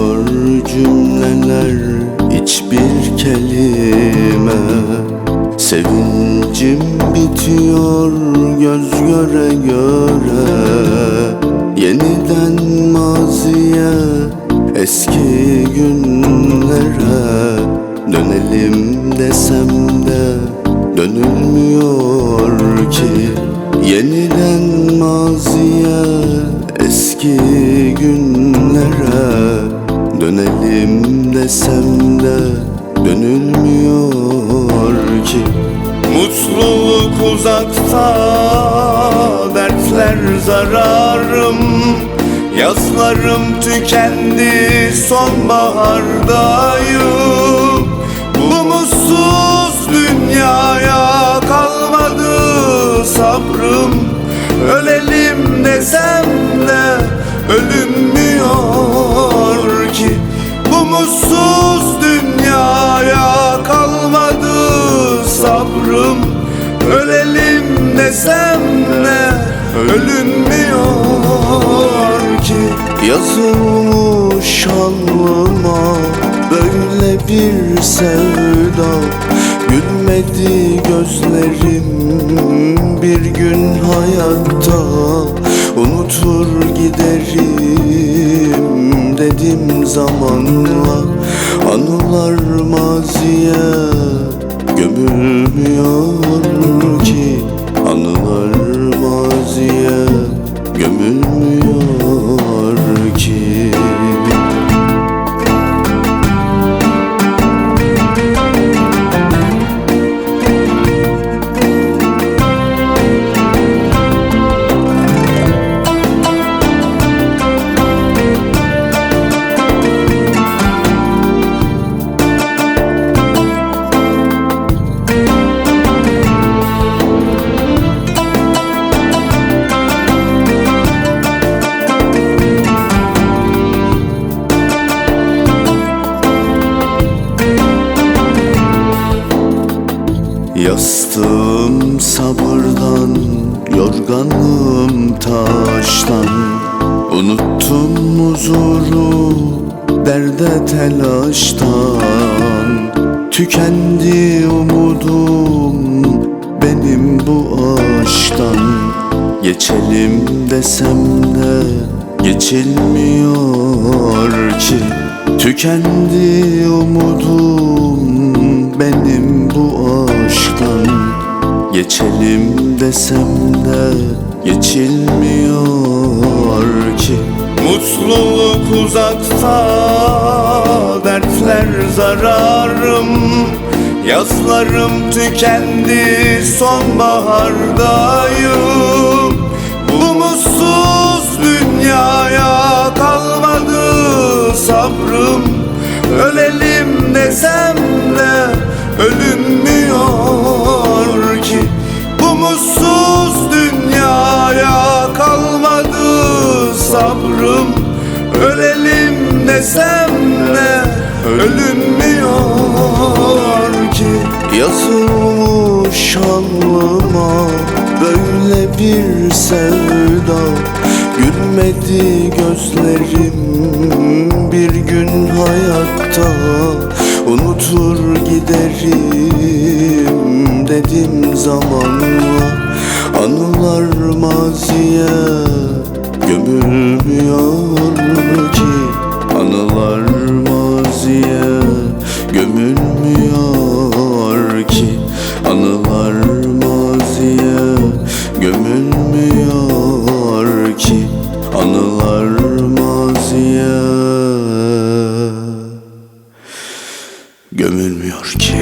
Bitmiyor cümleler, hiçbir kelime. Sevincim bitiyor göz göre göre. Yeniden maziye, eski günlere dönelim desem de dönülmüyor ki. Yeniden maziye, eski günlere dönelim desem de dönülmüyor ki. Mutluluk uzakta, dertler zararım. Yazlarım tükendi, sonbahardayım. Bu mutsuz dünyaya kalmadı sabrım. Ölelim desem de ölünmüyor ki. Bu mutsuz dünyaya kalmadı sabrım. Ölelim desem de ölünmüyor ki. Yazılmış alnıma böyle bir sevda. Gülmedi gözlerim bir gün hayatta. Unutur giderim dedim zamanla. Anılar maziye gömülmüyor ki. Anılar maziye gömülmüyor ki. Yastığım sabırdan, yorganım taştan. Unuttum huzuru derde telaştan. Tükendi umudum benim bu aşktan. Geçelim desem de geçilmiyor ki. Tükendi umudum benim bu aşktan. Geçelim desem de geçilmiyor ki. Mutluluk uzakta, dertler zararım. Yazlarım tükendi, sonbahardayım. Bu mutsuz dünyaya kalmadı sabrım. Ölelim desem de ölünmüyor ki. Bu mutsuz dünyaya kalmadı sabrım. Ölelim desem de ölünmüyor ki. Yazılmış alnıma böyle bir sevda. Gülmedi gözlerim bir gün hayatta. Unutur giderim dedim zamanla. Anılar maziye gömülmüyor ki. Anılar maziye gömülmüyor ki. Anılar maziye gömülmüyor ki. Anılar maziye gömülmüyor ki.